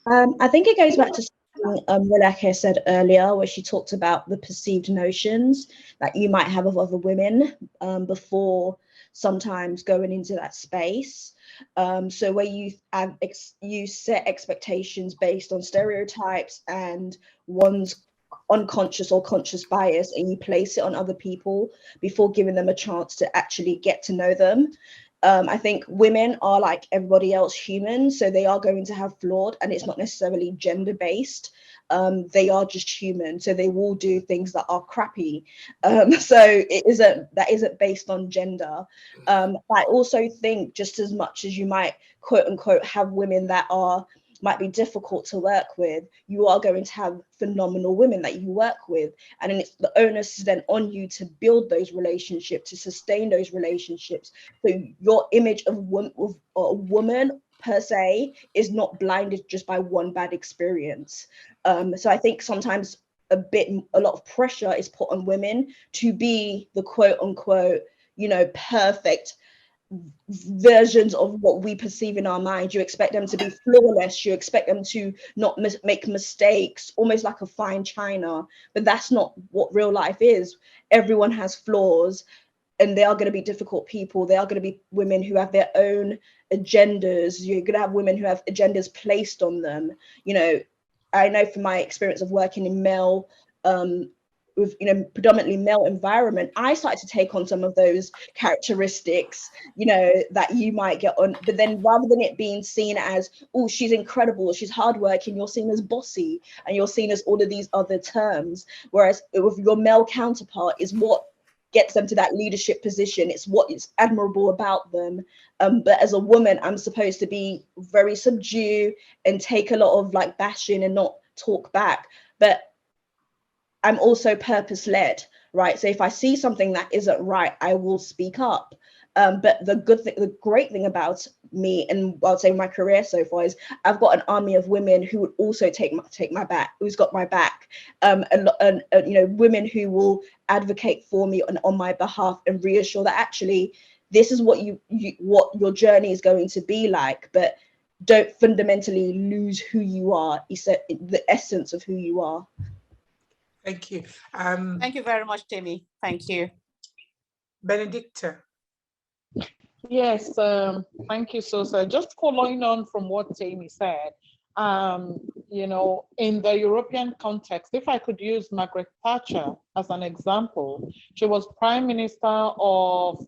I think it goes back to something Rebecca said earlier, where she talked about the perceived notions that you might have of other women before sometimes going into that space. So where you set expectations based on stereotypes and one's unconscious or conscious bias, and you place it on other people before giving them a chance to actually get to know them. I think women are like everybody else human, so they are going to have flawed, and it's not necessarily gender based. They are just human, so they will do things that are crappy. So that isn't based on gender. I also think just as much as you might quote unquote have women that are might be difficult to work with, you are going to have phenomenal women that you work with. And then it's the onus is then on you to build those relationships, to sustain those relationships. So your image of a woman per se is not blinded just by one bad experience. So I think sometimes a lot of pressure is put on women to be the quote unquote, perfect versions of what we perceive in our mind. You expect them to be flawless, you expect them to not make mistakes, almost like a fine china, but that's not what real life is. Everyone has flaws, and they are going to be difficult people. They are going to be women who have their own agendas. You're going to have women who have agendas placed on them. I know from my experience of working in male with predominantly male environment, I started to take on some of those characteristics, that you might get on. But then rather than it being seen as, oh, she's incredible, she's hardworking, you're seen as bossy, and you're seen as all of these other terms. Whereas with your male counterpart is what gets them to that leadership position. It's what is admirable about them. But as a woman, I'm supposed to be very subdued and take a lot of like bashing and not talk back. But I'm also purpose-led, right? So if I see something that isn't right, I will speak up. But the great thing about me, and I'll say my career so far, is I've got an army of women who would also take my back, who's got my back, and women who will advocate for me on my behalf and reassure that actually this is what what your journey is going to be like, but don't fundamentally lose who you are, the essence of who you are. Thank you. Thank you very much, Timmy. Thank you. Benedicta. Yes, thank you, Sosa. Just following on from what Tammy said, in the European context, if I could use Margaret Thatcher as an example, she was Prime Minister of,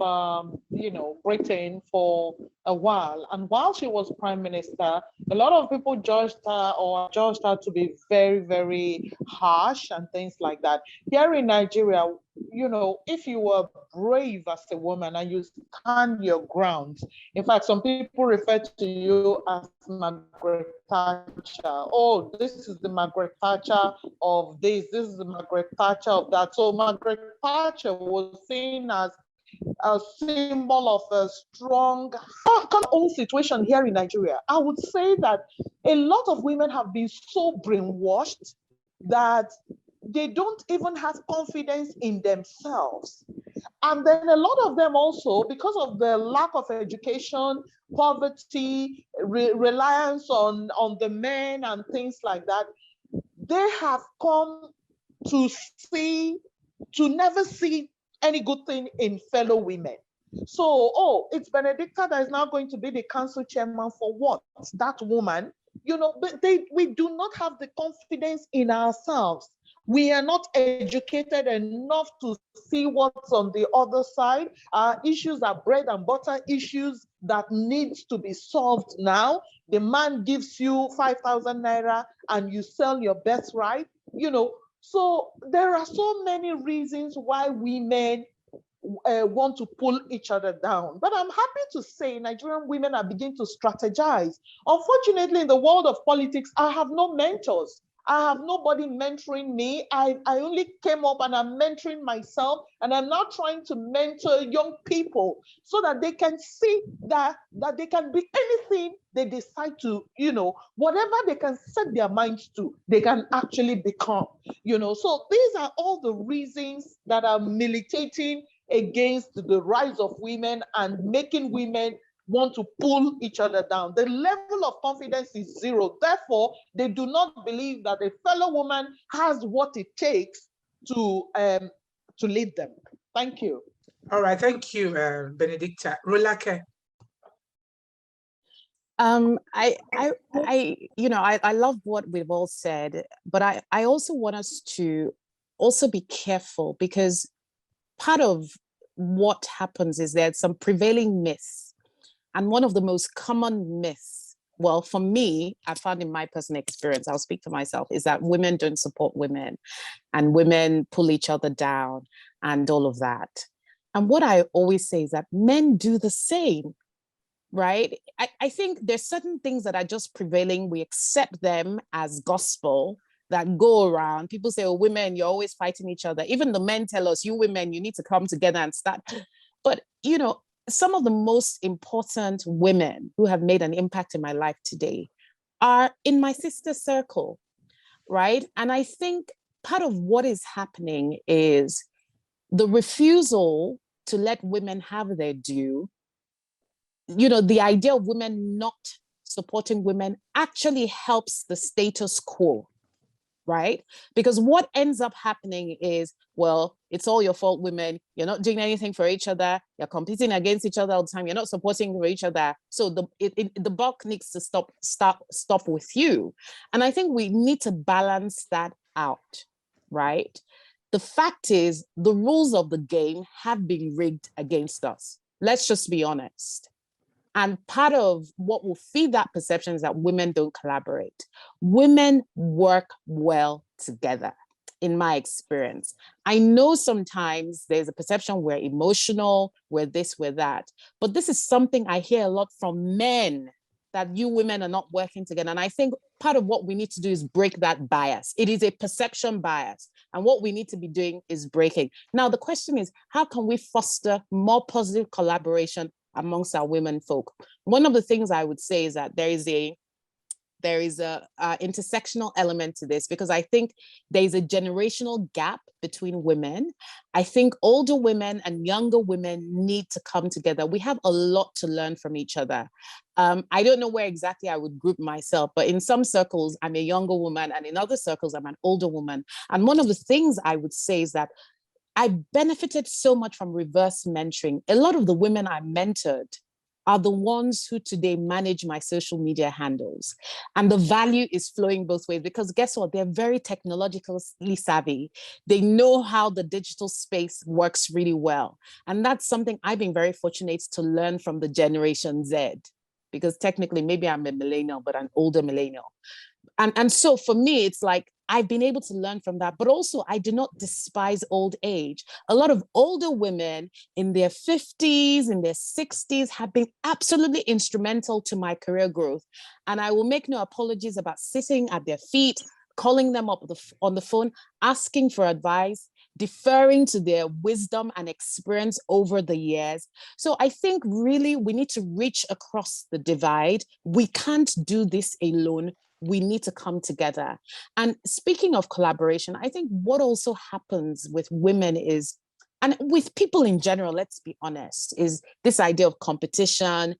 Britain for a while. And while she was Prime Minister, a lot of people judged her to be very, very harsh and things like that. Here in Nigeria, if you were brave as a woman and you stand your ground, in fact, some people refer to you as Margaret Thatcher. Oh, this is the Margaret Thatcher of this is the Margaret Thatcher of that. So Margaret Thatcher was seen as a symbol of a strong, own situation here in Nigeria. I would say that a lot of women have been so brainwashed that they don't even have confidence in themselves. And then a lot of them also, because of the lack of education, poverty, reliance on the men and things like that, they have come to never see any good thing in fellow women. So, it's Benedicta that is now going to be the council chairman for what? That woman, but we do not have the confidence in ourselves. We are not educated enough to see what's on the other side. Our issues are bread and butter issues that needs to be solved now. The man gives you 5,000 naira and you sell your birthright, So there are so many reasons why women want to pull each other down. But I'm happy to say Nigerian women are beginning to strategize. Unfortunately, in the world of politics, I have no mentors. I have nobody mentoring me. I only came up and I'm mentoring myself, and I'm now trying to mentor young people so that they can see that they can be anything they decide to, whatever they can set their minds to, they can actually become, So these are all the reasons that are militating against the rise of women and making women want to pull each other down. The level of confidence is zero. Therefore, they do not believe that a fellow woman has what it takes to lead them. Thank you. All right, thank you, Benedicta. Rolake. I love what we've all said, but I also want us to also be careful, because part of what happens is there's some prevailing myths. And one of the most common myths, well, for me, I found in my personal experience, I'll speak for myself, is that women don't support women and women pull each other down and all of that. And what I always say is that men do the same, right? I think there's certain things that are just prevailing. We accept them as gospel that go around. People say, oh, women, you're always fighting each other. Even the men tell us, you women, you need to come together and start. But, some of the most important women who have made an impact in my life today are in my sister circle, right? And I think part of what is happening is the refusal to let women have their due. The idea of women not supporting women actually helps the status quo, right? Because what ends up happening is, well, it's all your fault, women. You're not doing anything for each other. You're competing against each other all the time. You're not supporting for each other. So the buck needs to stop with you. And I think we need to balance that out, right? The fact is, the rules of the game have been rigged against us. Let's just be honest. And part of what will feed that perception is that women don't collaborate. Women work well together, in my experience. I know sometimes there's a perception we're emotional, we're this, we're that. But this is something I hear a lot from men, that you women are not working together. And I think part of what we need to do is break that bias. It is a perception bias. And what we need to be doing is breaking. Now, the question is, how can we foster more positive collaboration amongst our women folk? One of the things I would say is that there is a intersectional element to this, because I think there's a generational gap between women. I think older women and younger women need to come together. We have a lot to learn from each other. I don't know where exactly I would group myself, but in some circles, I'm a younger woman, and in other circles, I'm an older woman. And one of the things I would say is that I benefited so much from reverse mentoring. A lot of the women I mentored are the ones who today manage my social media handles. And the value is flowing both ways, because guess what? They're very technologically savvy. They know how the digital space works really well. And that's something I've been very fortunate to learn from the Generation Z, because technically maybe I'm a millennial, but an older millennial. And so for me, it's like, I've been able to learn from that, but also I do not despise old age. A lot of older women in their 50s, in their 60s have been absolutely instrumental to my career growth. And I will make no apologies about sitting at their feet, calling them up on the phone, asking for advice, deferring to their wisdom and experience over the years. So I think really we need to reach across the divide. We can't do this alone. We need to come together. And speaking of collaboration, I think what also happens with women is, and with people in general, let's be honest, is this idea of competition,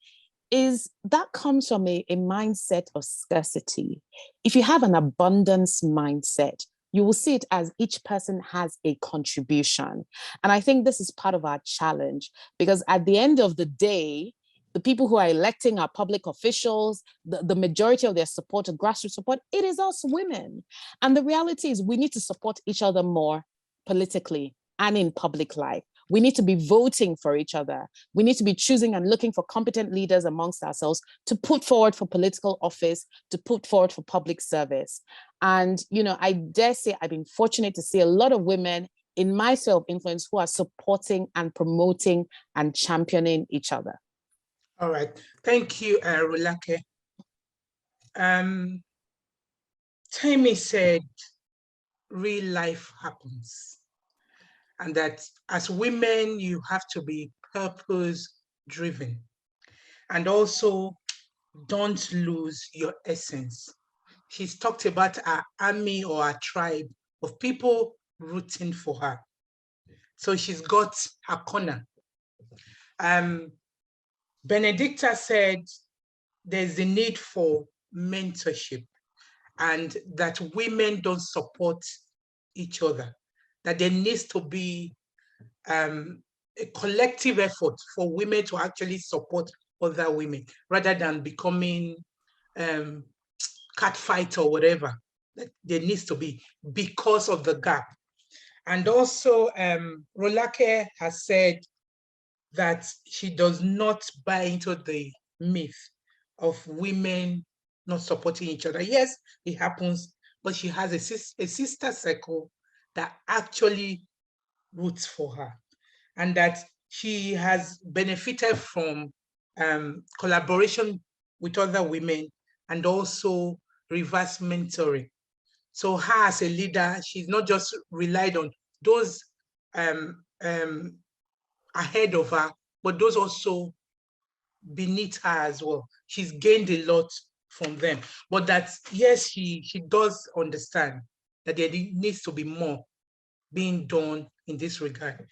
is that comes from a mindset of scarcity. If you have an abundance mindset, you will see it as each person has a contribution. And I think this is part of our challenge, because at the end of the day, the people who are electing our public officials, the majority of their support, grassroots support, it is us women. And the reality is we need to support each other more politically and in public life. We need to be voting for each other. We need to be choosing and looking for competent leaders amongst ourselves to put forward for political office, to put forward for public service. And, I dare say I've been fortunate to see a lot of women in my sphere of influence who are supporting and promoting and championing each other. All right. Thank you, Rolake. Tammy said, real life happens. And that as women, you have to be purpose-driven. And also, don't lose your essence. She's talked about our army or our tribe of people rooting for her. So she's got her corner. Benedicta said there's a need for mentorship, and that women don't support each other, that there needs to be a collective effort for women to actually support other women rather than becoming catfight or whatever. That there needs to be, because of the gap. And also, Rolake has said that she does not buy into the myth of women not supporting each other. Yes, it happens, but she has a sister circle that actually roots for her, and that she has benefited from collaboration with other women and also reverse mentoring. So her as a leader, she's not just relied on those ahead of her, but those also beneath her as well. She's gained a lot from them. But that, yes, she does understand that there needs to be more being done in this regard.